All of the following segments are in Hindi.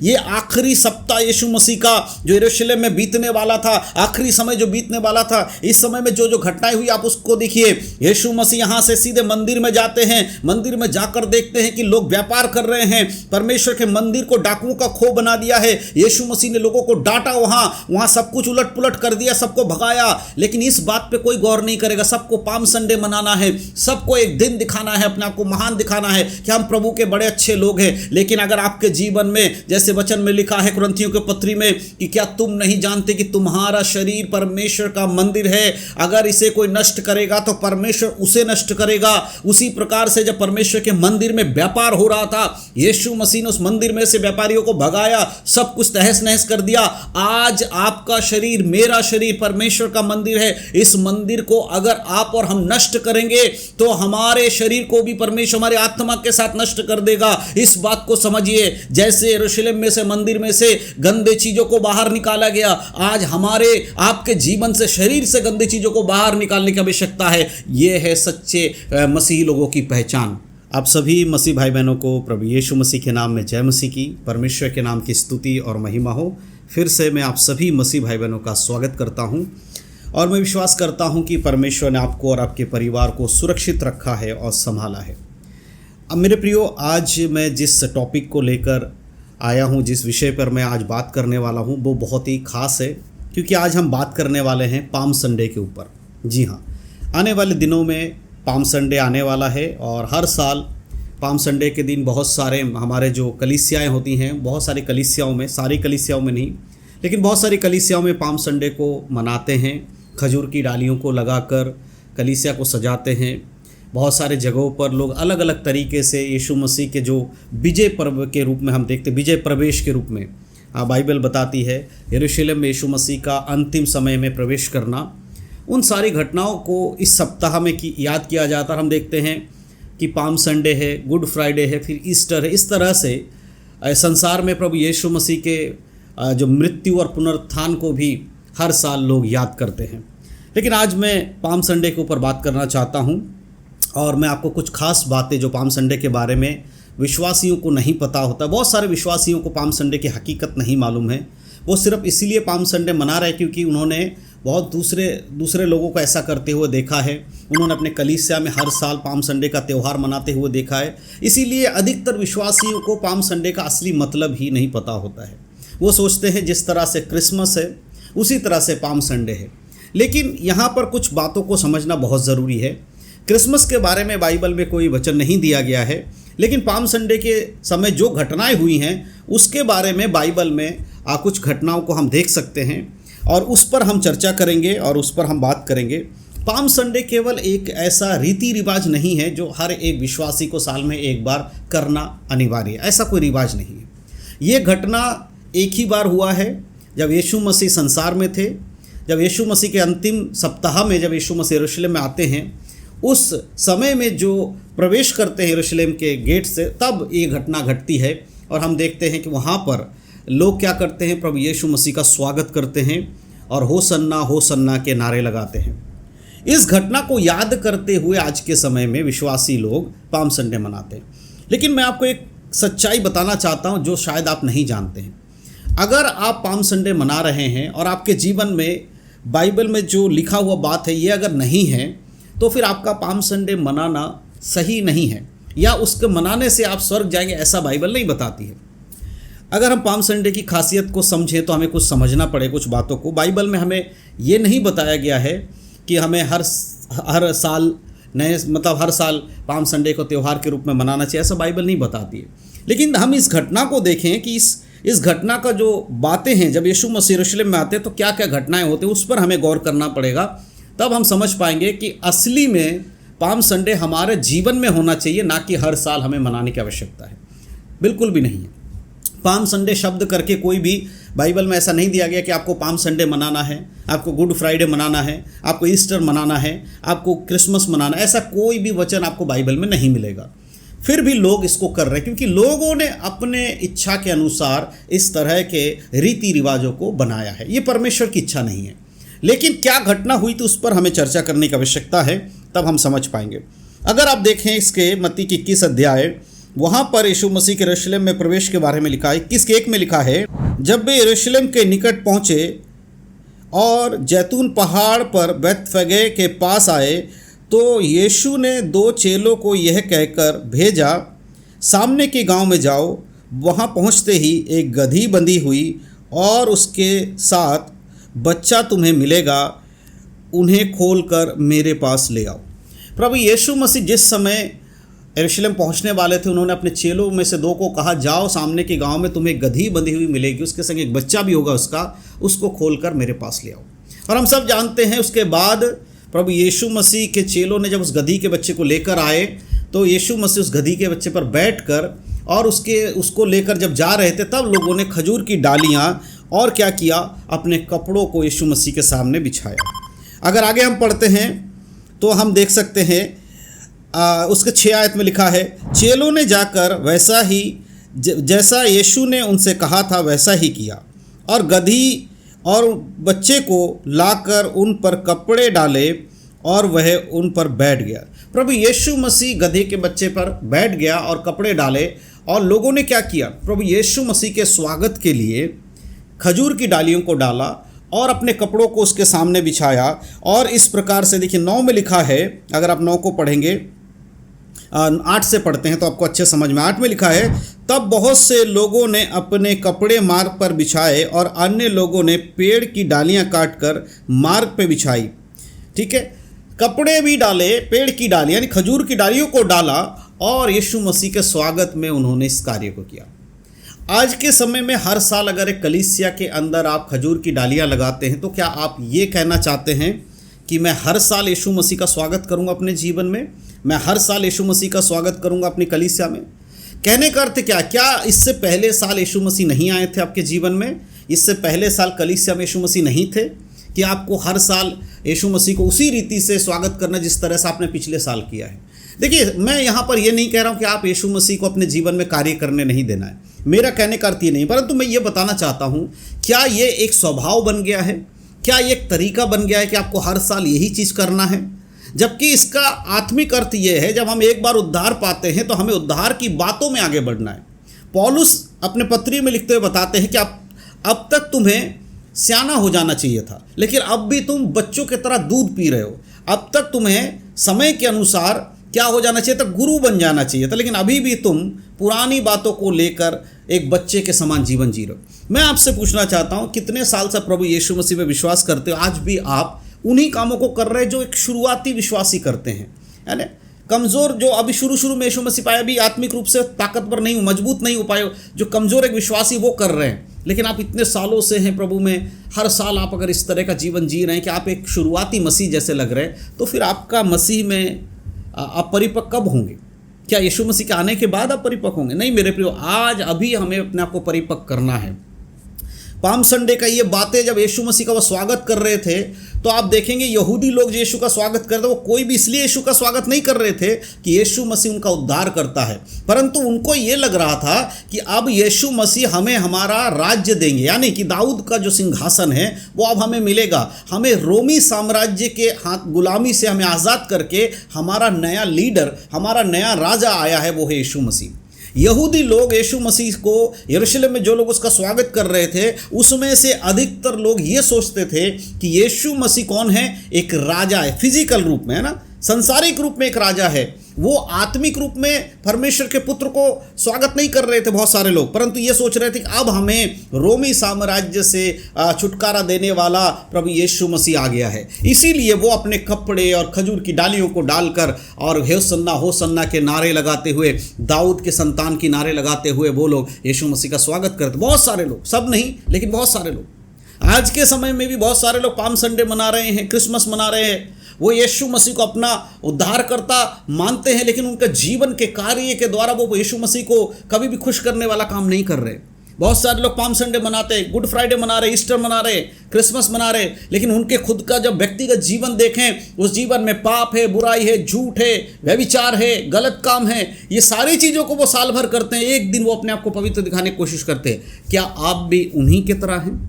ये आखिरी सप्ताह यीशु मसीह का जो यरूशलेम में बीतने वाला था, आखिरी समय जो बीतने वाला था, इस समय में जो जो घटनाएं हुई आप उसको देखिए। यीशु मसीह यहाँ से सीधे मंदिर में जाते हैं, मंदिर में जाकर देखते हैं कि लोग व्यापार कर रहे हैं, परमेश्वर के मंदिर को डाकुओं का खो बना दिया है। यीशु मसीह ने लोगों को डांटा, वहाँ सब कुछ उलट पुलट कर दिया, सबको भगाया, लेकिन इस बात पे कोई गौर नहीं करेगा। सबको पाम संडे मनाना है, सबको एक दिन दिखाना है, अपने आप को महान दिखाना है कि हम प्रभु के बड़े अच्छे लोग हैं। लेकिन अगर आपके जीवन में, जैसे वचन में लिखा है कुरिन्थियों के पत्री में कि क्या तुम नहीं जानते कि तुम्हारा शरीर परमेश्वर का मंदिर है, अगर इसे कोई नष्ट करेगा तो परमेश्वर उसे नष्ट करेगा। उसी प्रकार से जब परमेश्वर के मंदिर में व्यापार हो रहा था, यीशु मसीह ने उस मंदिर में से व्यापारियों को भगाया, सब कुछ तहस नहस कर दिया। आज आपका शरीर, मेरा शरीर परमेश्वर का मंदिर है। इस मंदिर को अगर आप और हम नष्ट करेंगे तो हमारे शरीर को भी परमेश्वर हमारे आत्मा के साथ नष्ट कर देगा। इस बात को समझिए। जैसे यरूशलेम में से, मंदिर में से गंदे चीजों को बाहर निकाला गया, आज हमारे आपके जीवन से, शरीर से गंदी चीजों को बाहर निकालने की आवश्यकता है। यह है सच्चे मसीही लोगों की पहचान। आप सभी मसीह भाई बहनों को प्रभु यीशु मसीह के नाम में जय मसीह की, परमेश्वर के नाम की स्तुति और महिमा हो। फिर से मैं आप सभी मसीह भाई बहनों का स्वागत करता हूं और मैं विश्वास करता हूं कि परमेश्वर ने आपको और आपके परिवार को सुरक्षित रखा है और संभाला है। अब मेरे प्रियो, आज मैं जिस टॉपिक को लेकर आया हूं, जिस विषय पर मैं आज बात करने वाला हूं, वो बहुत ही खास है, क्योंकि आज हम बात करने वाले हैं पाम संडे के ऊपर। जी हाँ, आने वाले दिनों में पाम संडे आने वाला है और हर साल पाम संडे के दिन बहुत सारे हमारे जो कलीसियाएँ होती हैं, बहुत सारी कलीसियाओं में, सारी कलीसियाओं में नहीं लेकिन बहुत सारी कलीसियाओं में पाम संडे को मनाते हैं। खजूर की डालियों को लगाकर कलीसिया को सजाते हैं। बहुत सारे जगहों पर लोग अलग अलग तरीके से यीशु मसीह के जो विजय पर्व के रूप में हम देखते, विजय प्रवेश के रूप में बाइबल बताती है, यरूशलेम में यीशु मसीह का अंतिम समय में प्रवेश करना, उन सारी घटनाओं को इस सप्ताह में याद किया जाता है। हम देखते हैं कि पाम संडे है, गुड फ्राइडे है, फिर ईस्टर है। इस तरह से संसार में प्रभु यीशु मसीह के जो मृत्यु और पुनरुत्थान को भी हर साल लोग याद करते हैं। लेकिन आज मैं पाम संडे के ऊपर बात करना चाहता हूँ और मैं आपको कुछ खास बातें जो पाम संडे के बारे में विश्वासियों को नहीं पता होता। बहुत सारे विश्वासियों को पाम संडे की हकीकत नहीं मालूम है। वो सिर्फ इसीलिए पाम संडे मना रहे हैं क्योंकि उन्होंने बहुत दूसरे लोगों को ऐसा करते हुए देखा है। उन्होंने अपने कलीसिया में हर साल पाम संडे का त्यौहार मनाते हुए देखा है। इसीलिए अधिकतर विश्वासियों को पाम संडे का असली मतलब ही नहीं पता होता है। वो सोचते हैं जिस तरह से क्रिसमस है उसी तरह से पाम संडे है। लेकिन यहाँ पर कुछ बातों को समझना बहुत ज़रूरी है। क्रिसमस के बारे में बाइबल में कोई वचन नहीं दिया गया है, लेकिन पाम संडे के समय जो घटनाएं हुई हैं उसके बारे में बाइबल में कुछ घटनाओं को हम देख सकते हैं और उस पर हम चर्चा करेंगे और उस पर हम बात करेंगे। पाम संडे केवल एक ऐसा रीति रिवाज नहीं है जो हर एक विश्वासी को साल में एक बार करना अनिवार्य है। ऐसा कोई रिवाज नहीं है। ये घटना एक ही बार हुआ है जब यीशु मसीह संसार में थे। जब यीशु मसीह के अंतिम सप्ताह में जब यीशु मसीह यरूशलेम में आते हैं, उस समय में जो प्रवेश करते हैं यरूशलेम के गेट से, तब ये घटना घटती है और हम देखते हैं कि वहाँ पर लोग क्या करते हैं, प्रभु यीशु मसीह का स्वागत करते हैं और होसन्ना के नारे लगाते हैं। इस घटना को याद करते हुए आज के समय में विश्वासी लोग पाम संडे मनाते हैं। लेकिन मैं आपको एक सच्चाई बताना चाहता हूँ जो शायद आप नहीं जानते हैं। अगर आप पाम संडे मना रहे हैं और आपके जीवन में बाइबल में जो लिखा हुआ बात है ये अगर नहीं है, तो फिर आपका पाम संडे मनाना सही नहीं है, या उसके मनाने से आप स्वर्ग जाएंगे, ऐसा बाइबल नहीं बताती है। अगर हम पाम संडे की खासियत को समझें तो हमें कुछ समझना पड़े कुछ बातों को। बाइबल में हमें ये नहीं बताया गया है कि हमें हर साल हर साल पाम संडे को त्यौहार के रूप में मनाना चाहिए, ऐसा बाइबल नहीं बताती है। लेकिन हम इस घटना को देखें कि इस घटना का जो बातें हैं, जब यीशु मसीह यरूशलेम में आते हैं तो क्या क्या घटनाएं होती हैं, उस पर हमें गौर करना पड़ेगा। तब हम समझ पाएंगे कि असली में पाम संडे हमारे जीवन में होना चाहिए, ना कि हर साल हमें मनाने की आवश्यकता है। बिल्कुल भी नहीं है। पाम संडे शब्द करके कोई भी बाइबल में ऐसा नहीं दिया गया कि आपको पाम संडे मनाना है, आपको गुड फ्राइडे मनाना है, आपको ईस्टर मनाना है, आपको क्रिसमस मनाना है। ऐसा कोई भी वचन आपको बाइबल में नहीं मिलेगा। फिर भी लोग इसको कर रहे हैं क्योंकि लोगों ने अपने इच्छा के अनुसार इस तरह के रीति रिवाजों को बनाया है। ये परमेश्वर की इच्छा नहीं है। लेकिन क्या घटना हुई तो उस पर हमें चर्चा करने की आवश्यकता है, तब हम समझ पाएंगे। अगर आप देखें इसके मत्ती की 21 अध्याय वहाँ पर यीशु मसीह के यरूशलेम में प्रवेश के बारे में लिखा है। 21 में लिखा है, जब वे यरूशलेम के निकट पहुँचे और जैतून पहाड़ पर बैतफगे के पास आए तो यीशु ने 2 चेलों को यह कहकर भेजा, सामने के गांव में जाओ। वहां पहुंचते ही एक गधी बंधी हुई और उसके साथ बच्चा तुम्हें मिलेगा, उन्हें खोलकर मेरे पास ले आओ। प्रभु यीशु मसीह जिस समय यरूशलेम पहुंचने वाले थे, उन्होंने अपने चेलों में से 2 को कहा, जाओ सामने के गांव में तुम्हें गधी बंधी हुई मिलेगी, उसके संग एक बच्चा भी होगा उसको खोलकर मेरे पास ले आओ। और हम सब जानते हैं उसके बाद प्रभु यीशु मसीह के चेलों ने जब उस गधी के बच्चे को लेकर आए तो यीशु मसीह उस गधी के बच्चे पर बैठकर और उसको लेकर जब जा रहे थे, तब लोगों ने खजूर की डालियां और क्या किया, अपने कपड़ों को यीशु मसीह के सामने बिछाया। अगर आगे हम पढ़ते हैं तो हम देख सकते हैं उसके 6 आयत में लिखा है, चेलों ने जाकर वैसा ही जैसा यीशु ने उनसे कहा था वैसा ही किया और गधी और बच्चे को लाकर उन पर कपड़े डाले और वह उन पर बैठ गया। प्रभु यीशु मसीह गधे के बच्चे पर बैठ गया और कपड़े डाले और लोगों ने क्या किया, प्रभु यीशु मसीह के स्वागत के लिए खजूर की डालियों को डाला और अपने कपड़ों को उसके सामने बिछाया। और इस प्रकार से देखिए 9 में लिखा है, अगर आप 9 को पढ़ेंगे, 8 से पढ़ते हैं तो आपको अच्छे समझ में। 8 में लिखा है, तब बहुत से लोगों ने अपने कपड़े मार्ग पर बिछाए और अन्य लोगों ने पेड़ की डालियां काटकर मार्ग पे बिछाई। ठीक है, कपड़े भी डाले, पेड़ की डाली यानी खजूर की डालियों को डाला और यीशु मसीह के स्वागत में उन्होंने इस कार्य को किया। आज के समय में हर साल अगर एक कलीसिया के अंदर आप खजूर की डालियां लगाते हैं तो क्या आप ये कहना चाहते हैं कि मैं हर साल यीशु मसीह का स्वागत करूंगा अपने जीवन में, मैं हर साल यीशु मसीह का स्वागत करूंगा अपनी कलीसिया में? कहने का अर्थ क्या इससे पहले साल यीशु मसीह नहीं आए थे आपके जीवन में? इससे पहले साल कलीसिया में यीशु मसीह नहीं थे कि आपको हर साल यीशु मसीह को उसी रीति से स्वागत करना जिस तरह से आपने पिछले साल किया है? देखिए, मैं यहाँ पर ये नहीं कह रहा हूँ कि आप यीशु मसीह को अपने जीवन में कार्य करने नहीं देना है, मेरा कहने का अर्थ ये नहीं, परंतु मैं ये बताना चाहता हूँ, क्या ये एक स्वभाव बन गया है, क्या ये एक तरीका बन गया है कि आपको हर साल यही चीज़ करना है? जबकि इसका आत्मिक अर्थ ये है, जब हम एक बार उद्धार पाते हैं तो हमें उद्धार की बातों में आगे बढ़ना है। पौलुस अपने पत्री में लिखते हुए बताते हैं कि अब तक तुम्हें सियाना हो जाना चाहिए था, लेकिन अब भी तुम बच्चों की तरह दूध पी रहे हो। अब तक तुम्हें समय के अनुसार क्या हो जाना चाहिए था, गुरु बन जाना चाहिए था, लेकिन अभी भी तुम पुरानी बातों को लेकर एक बच्चे के समान जीवन जी रहे हो। मैं आपसे पूछना चाहता हूँ, कितने साल से प्रभु यीशु मसीह में विश्वास करते हो? आज भी आप उन्हीं कामों को कर रहे हैं जो एक शुरुआती विश्वासी करते हैं, है ना? कमज़ोर जो अभी शुरू में यीशु मसीह पाए, अभी आत्मिक रूप से ताकतवर नहीं हो, मजबूत नहीं हो पाए, जो कमज़ोर एक विश्वासी वो कर रहे हैं। लेकिन आप इतने सालों से हैं प्रभु में, हर साल आप अगर इस तरह का जीवन जी रहे हैं कि आप एक शुरुआती मसीह जैसे लग रहे हैं, तो फिर आपका मसीह में आप परिपक्व कब होंगे? क्या यीशु मसीह के आने के बाद आप परिपक्व होंगे? नहीं मेरे प्रियो, आज अभी हमें अपने आप को परिपक्व करना है। पाम संडे का ये बातें जब यीशु मसीह का वो स्वागत कर रहे थे तो आप देखेंगे यहूदी लोग जो यीशु का स्वागत करते वो कोई भी इसलिए यीशु का स्वागत नहीं कर रहे थे कि यीशु मसीह उनका उद्धार करता है, परंतु उनको ये लग रहा था कि अब यीशु मसीह हमें हमारा राज्य देंगे, यानी कि दाऊद का जो सिंहासन है वो अब हमें मिलेगा। हमें रोमी साम्राज्य के हाथ गुलामी से हमें आज़ाद करके हमारा नया लीडर, हमारा नया राजा आया है, वो है यीशु मसीह। यहूदी लोग यीशु मसीह को यरूशलेम में जो लोग उसका स्वागत कर रहे थे उसमें से अधिकतर लोग ये सोचते थे कि यीशु मसीह कौन है? एक राजा है, फिजिकल रूप में, है ना, संसारिक रूप में एक राजा है। वो आत्मिक रूप में परमेश्वर के पुत्र को स्वागत नहीं कर रहे थे बहुत सारे लोग, परंतु ये सोच रहे थे कि अब हमें रोमी साम्राज्य से छुटकारा देने वाला प्रभु यीशु मसीह आ गया है। इसीलिए वो अपने कपड़े और खजूर की डालियों को डालकर और हो सन्ना के नारे लगाते हुए, दाऊद के संतान की नारे लगाते हुए वो लोग यीशु मसीह का स्वागत करते। बहुत सारे लोग, सब नहीं लेकिन बहुत सारे लोग। आज के समय में भी बहुत सारे लोग पाम संडे मना रहे हैं, क्रिसमस मना रहे हैं, वो यीशु मसीह को अपना उद्धारकर्ता मानते हैं, लेकिन उनके जीवन के कार्य के द्वारा वो यीशु मसीह को कभी भी खुश करने वाला काम नहीं कर रहे। बहुत सारे लोग पाम संडे मनाते हैं, गुड फ्राइडे मना रहे, ईस्टर मना रहे, क्रिसमस मना रहे, लेकिन उनके खुद का जब व्यक्तिगत जीवन देखें, उस जीवन में पाप है, बुराई है, झूठ है, व्यभिचार है, गलत काम है, ये सारी चीज़ों को वो साल भर करते हैं। एक दिन वो अपने आप को पवित्र दिखाने की कोशिश करते हैं। क्या आप भी उन्हीं की तरह हैं?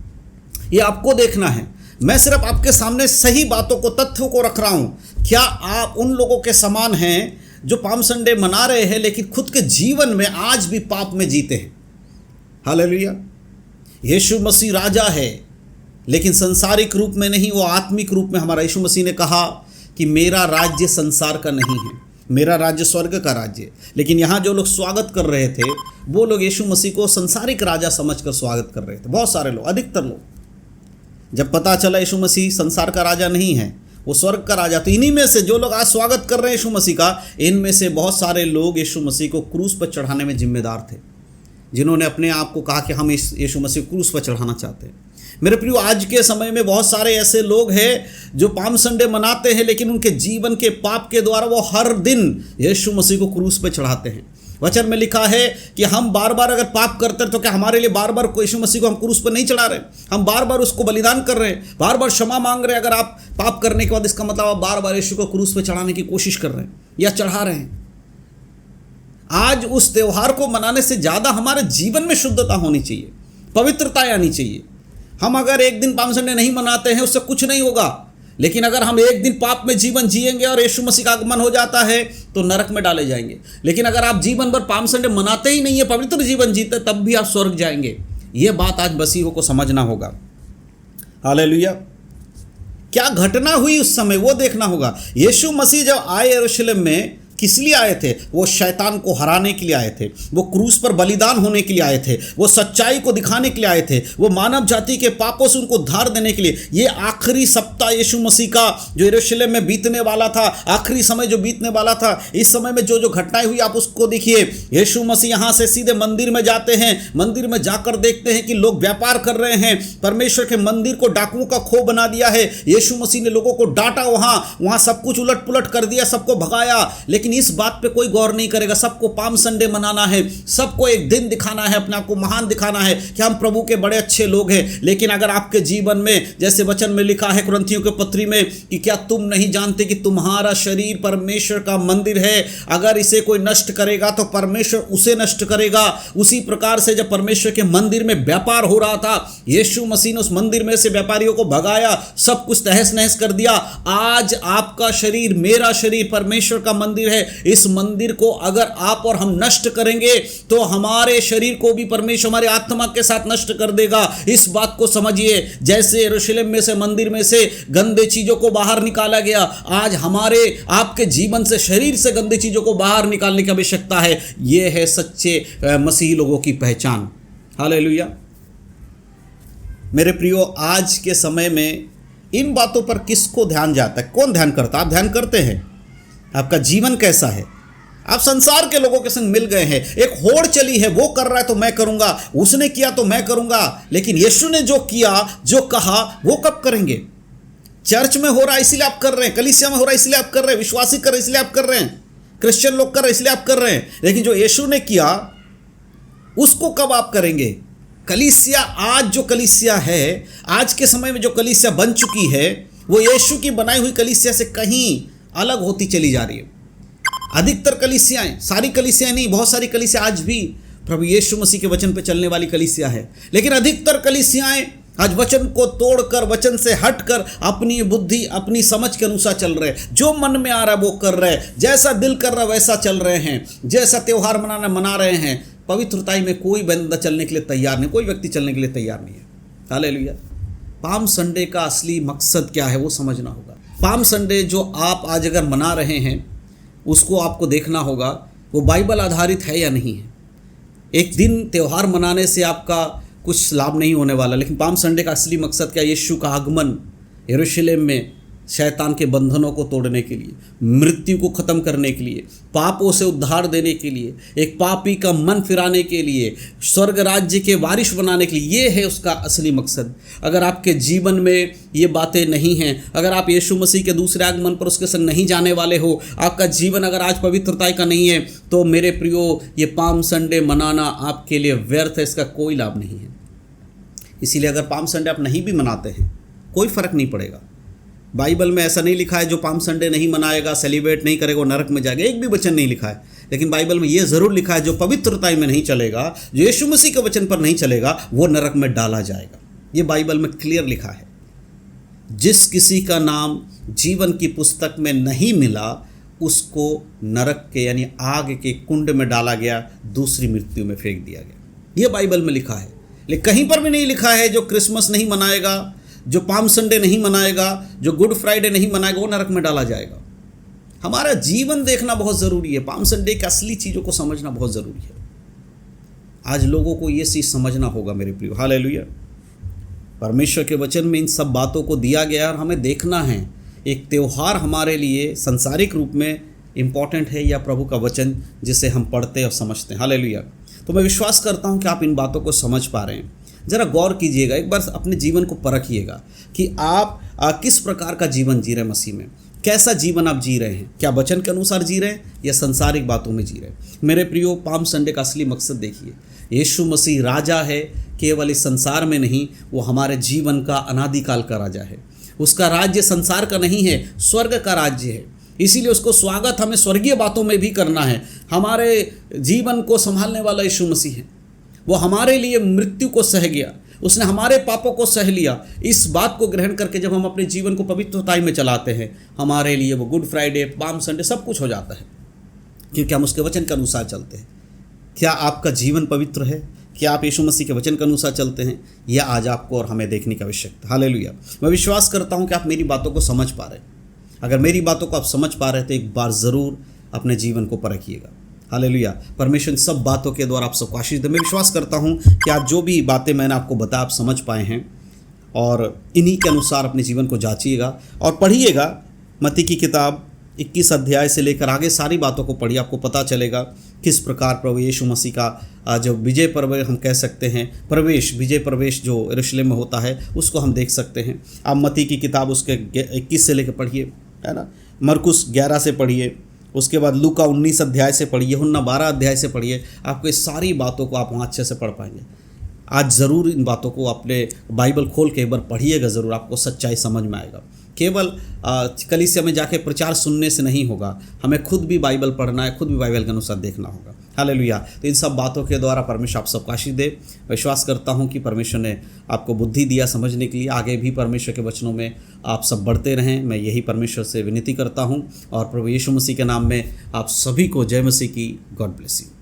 ये आपको देखना है। मैं सिर्फ आपके सामने सही बातों को, तथ्यों को रख रहा हूं। क्या आप उन लोगों के समान हैं जो पाम संडे मना रहे हैं लेकिन खुद के जीवन में आज भी पाप में जीते हैं। हालेलुया। यीशु मसीह राजा है, लेकिन संसारिक रूप में नहीं, वो आत्मिक रूप में हमारा यीशु मसीह ने कहा कि मेरा राज्य संसार का नहीं है, मेरा राज्य स्वर्ग का राज्य है। लेकिन यहाँ जो लोग स्वागत कर रहे थे वो लोग यीशु मसीह को संसारिक राजा समझकर स्वागत कर रहे थे। बहुत सारे लोग, अधिकतर लोग, जब पता चला यीशु मसीह संसार का राजा नहीं है, वो स्वर्ग का राजा, तो इन्हीं में से जो लोग आज स्वागत कर रहे हैं यीशु मसीह का, इनमें से बहुत सारे लोग यीशु मसीह को क्रूस पर चढ़ाने में जिम्मेदार थे, जिन्होंने अपने आप को कहा कि हम इस यीशु मसीह को क्रूस पर चढ़ाना चाहते हैं। मेरे प्रियो, आज के समय में बहुत सारे ऐसे लोग हैं जो पाम संडे मनाते हैं, लेकिन उनके जीवन के पाप के द्वारा वो हर दिन यीशु मसीह को क्रूस पर चढ़ाते हैं। वचन में लिखा है कि हम बार बार अगर पाप करते हैं तो क्या हमारे लिए बार बार यीशु मसीह को हम क्रूस पर नहीं चढ़ा रहे? हम बार बार उसको बलिदान कर रहे हैं, बार बार क्षमा मांग रहे हैं। अगर आप पाप करने के बाद, इसका मतलब आप बार बार यीशु को क्रूस पर चढ़ाने की कोशिश कर रहे हैं या चढ़ा रहे हैं। आज उस त्यौहार को मनाने से ज़्यादा हमारे जीवन में शुद्धता होनी चाहिए, पवित्रता आनी चाहिए। हम अगर एक दिन पाम संडे नहीं मनाते हैं उससे कुछ नहीं होगा, लेकिन अगर हम एक दिन पाप में जीवन जिएंगे और यीशु मसीह का आगमन हो जाता है तो नरक में डाले जाएंगे। लेकिन अगर आप जीवन भर पाम संडे मनाते ही नहीं है, पवित्र जीवन जीते, तब भी आप स्वर्ग जाएंगे। ये बात आज मसीहों को समझना होगा। हालेलुया। क्या घटना हुई उस समय वो देखना होगा। यीशु मसीह जब आए यरूशलेम में, किस लिए आए थे? वो शैतान को हराने के लिए आए थे, वो क्रूस पर बलिदान होने के लिए आए थे, वो सच्चाई को दिखाने के लिए आए थे, वो मानव जाति के पापों से उनको उद्धार देने के लिए। ये आखिरी सप्ताह यीशु मसीह का जो यरूशलेम में बीतने वाला था, आखिरी समय जो बीतने वाला था, इस समय में जो जो घटनाएं हुई आप उसको देखिए। यीशु मसीह यहाँ से सीधे मंदिर में जाते हैं, मंदिर में जाकर देखते हैं कि लोग व्यापार कर रहे हैं, परमेश्वर के मंदिर को डाकुओं का खो बना दिया है। यीशु मसीह ने लोगों को डांटा, वहाँ सब कुछ उलट पुलट कर दिया, सबको भगाया। लेकिन इस बात पे कोई गौर नहीं करेगा। सबको पाम संडे मनाना है, सबको एक दिन दिखाना है, अपने आप को महान दिखाना है कि हम प्रभु के बड़े अच्छे लोग हैं। लेकिन अगर आपके जीवन में, जैसे वचन में लिखा है कुरिन्थियों के पत्री में, कि क्या तुम नहीं जानते कि तुम्हारा शरीर परमेश्वर का मंदिर है, अगर इसे कोई नष्ट करेगा तो परमेश्वर उसे नष्ट करेगा। उसी प्रकार से जब परमेश्वर के मंदिर में व्यापार हो रहा था, यीशु मसीह ने उस मंदिर में से व्यापारियों को भगाया, सब कुछ तहस नहस कर दिया। आज आपका शरीर, मेरा शरीर परमेश्वर का मंदिर है। इस मंदिर को अगर आप और हम नष्ट करेंगे तो हमारे शरीर को भी परमेश्वर हमारे आत्मा के साथ नष्ट कर देगा। इस बात को समझिए। जैसे यरूशलेम में से, मंदिर में से गंदे चीजों को बाहर निकाला गया, आज हमारे आपके जीवन से, शरीर से गंदी चीजों को बाहर निकालने की आवश्यकता है। यह है सच्चे मसीही लोगों की पहचान। हालेलुया। मेरे प्रियो, आज के समय में इन बातों पर किसको ध्यान जाता है? कौन ध्यान करता है? आप ध्यान करते हैं? आपका जीवन कैसा है? आप संसार के लोगों के संग मिल गए हैं, एक होड़ चली है, वो कर रहा है तो मैं करूंगा, उसने किया तो मैं करूंगा। लेकिन यीशु ने जो किया, जो कहा, वो कब करेंगे? चर्च में हो रहा है इसलिए आप कर रहे हैं, कलीसिया में हो रहा है इसलिए आप कर रहे हैं, विश्वासी कर रहे हैं इसलिए आप कर रहे हैं, क्रिश्चियन लोग कर रहे हैं इसलिए आप कर रहे हैं। लेकिन जो यीशु ने किया उसको कब आप करेंगे? कलीसिया, आज जो कलीसिया है, आज के समय में जो कलीसिया बन चुकी है, वो यीशु की बनाई हुई कलीसिया से कहीं अलग होती चली जा रही है। अधिकतर कलीसियाएं, सारी कलीसियाएं नहीं, बहुत सारी कलीसिया आज भी प्रभु यीशु मसीह के वचन पे चलने वाली कलीसिया है। लेकिन अधिकतर कलीसियाएं आज वचन को तोड़कर, वचन से हटकर अपनी बुद्धि, अपनी समझ के अनुसार चल रहे हैं। जो मन में आ रहा है वो कर रहे हैं, जैसा दिल कर रहा है वैसा चल रहे हैं, जैसा त्यौहार मना रहे हैं। पवित्रताई में कोई बंदा चलने के लिए तैयार नहीं, कोई व्यक्ति चलने के लिए तैयार नहीं है। हालेलुया। पाम संडे का असली मकसद क्या है वो समझना होगा। पाम संडे जो आप आज अगर मना रहे हैं उसको आपको देखना होगा वो बाइबल आधारित है या नहीं है। एक दिन त्यौहार मनाने से आपका कुछ लाभ नहीं होने वाला, लेकिन पाम संडे का असली मकसद क्या? यीशु का आगमन यरूशलेम में शैतान के बंधनों को तोड़ने के लिए, मृत्यु को ख़त्म करने के लिए, पापों से उद्धार देने के लिए, एक पापी का मन फिराने के लिए, स्वर्ग राज्य के वारिश बनाने के लिए। ये है उसका असली मकसद। अगर आपके जीवन में ये बातें नहीं हैं, अगर आप यीशु मसीह के दूसरे आगमन पर उसके संग नहीं जाने वाले हो, आपका जीवन अगर आज पवित्रता का नहीं है, तो मेरे प्रियो, ये पाम संडे मनाना आपके लिए व्यर्थ है, इसका कोई लाभ नहीं है। इसीलिए अगर पाम संडे आप नहीं भी मनाते हैं, कोई फ़र्क नहीं पड़ेगा। बाइबल में ऐसा नहीं लिखा है जो पाम संडे नहीं मनाएगा, सेलिब्रेट नहीं करेगा, वो नरक में जाएगा। एक भी वचन नहीं लिखा है। लेकिन बाइबल में ये ज़रूर लिखा है जो पवित्रता में नहीं चलेगा, जो यीशु मसीह के वचन पर नहीं चलेगा, वो नरक में डाला जाएगा। ये बाइबल में क्लियर लिखा है। जिस किसी का नाम जीवन की पुस्तक में नहीं मिला उसको नरक के यानी आग के कुंड में डाला गया, दूसरी मृत्यु में फेंक दिया गया। ये बाइबल में लिखा है। लेकिन कहीं पर भी नहीं लिखा है जो क्रिसमस नहीं मनाएगा, जो पाम संडे नहीं मनाएगा, जो गुड फ्राइडे नहीं मनाएगा, वो नरक में डाला जाएगा। हमारा जीवन देखना बहुत ज़रूरी है। पाम संडे की असली चीज़ों को समझना बहुत ज़रूरी है। आज लोगों को ये चीज़ समझना होगा मेरे प्रियो। हालेलुया। परमेश्वर के वचन में इन सब बातों को दिया गया और हमें देखना है। एक त्यौहार हमारे लिए संसारिक रूप में इम्पॉर्टेंट है या प्रभु का वचन जिसे हम पढ़ते और समझते हैं। हालेलुया। तो मैं विश्वास करता हूँ कि आप इन बातों को समझ पा रहे हैं। ज़रा गौर कीजिएगा, एक बार अपने जीवन को परखिएगा कि आप किस प्रकार का जीवन जी रहे हैं मसीह में। कैसा जीवन आप जी रहे हैं? क्या वचन के अनुसार जी रहे हैं या संसारिक बातों में जी रहे हैं? मेरे प्रियो, पाम संडे का असली मकसद देखिए, यीशु मसीह राजा है, केवल इस संसार में नहीं, वो हमारे जीवन का अनादिकाल का राजा है। उसका राज्य संसार का नहीं है, स्वर्ग का राज्य है। इसीलिए उसको स्वागत हमें स्वर्गीय बातों में भी करना है। हमारे जीवन को संभालने वाला यीशु मसीह है। वो हमारे लिए मृत्यु को सह गया, उसने हमारे पापों को सह लिया। इस बात को ग्रहण करके जब हम अपने जीवन को पवित्रताई में चलाते हैं, हमारे लिए वो गुड फ्राइडे, पाम संडे सब कुछ हो जाता है, क्योंकि हम उसके वचन के अनुसार चलते हैं। क्या आपका जीवन पवित्र है? क्या आप यीशु मसीह के वचन के अनुसार चलते हैं? यह आज आपको और हमें देखने की आवश्यकता। हालेलुया। मैं विश्वास करता हूं कि आप मेरी बातों को समझ पा रहे हैं। अगर मेरी बातों को आप समझ पा रहे हैं तो एक बार ज़रूर अपने जीवन को परखिएगा। हालेलुया। परमेश्वर सब बातों के द्वारा आप सबको आशीष दे। मैं विश्वास करता हूं कि आज जो भी बातें मैंने आपको बताया आप समझ पाए हैं और इन्हीं के अनुसार अपने जीवन को जांचिएगा और पढ़िएगा। मत्ती की किताब 21 अध्याय से लेकर आगे सारी बातों को पढ़िए, आपको पता चलेगा किस प्रकार प्रभु यीशु मसीह का जो विजय पर्व हम कह सकते हैं, प्रवेश, विजय प्रवेश जो यरूशलेम में होता है, उसको हम देख सकते हैं। आप मत्ती की किताब उसके 21 से लेकर पढ़िए, है ना। मरकुस 11 से पढ़िए, उसके बाद लूका 19 अध्याय से पढ़िए, यूहन्ना 12 अध्याय से पढ़िए। आपको इस सारी बातों को आप वहाँ अच्छे से पढ़ पाएंगे। आज ज़रूर इन बातों को अपने बाइबल खोल के एक बार पढ़िएगा, ज़रूर आपको सच्चाई समझ में आएगा। केवल कलीसिया में जाके प्रचार सुनने से नहीं होगा, हमें खुद भी बाइबल पढ़ना है, खुद भी बाइबल के अनुसार देखना होगा। हालेलुया। तो इन सब बातों के द्वारा परमेश्वर आप सबको आशीष दे। विश्वास करता हूँ कि परमेश्वर ने आपको बुद्धि दिया समझने के लिए। आगे भी परमेश्वर के वचनों में आप सब बढ़ते रहें, मैं यही परमेश्वर से विनती करता हूँ। और प्रभु यीशु मसीह के नाम में आप सभी को जय मसीह की। God bless you.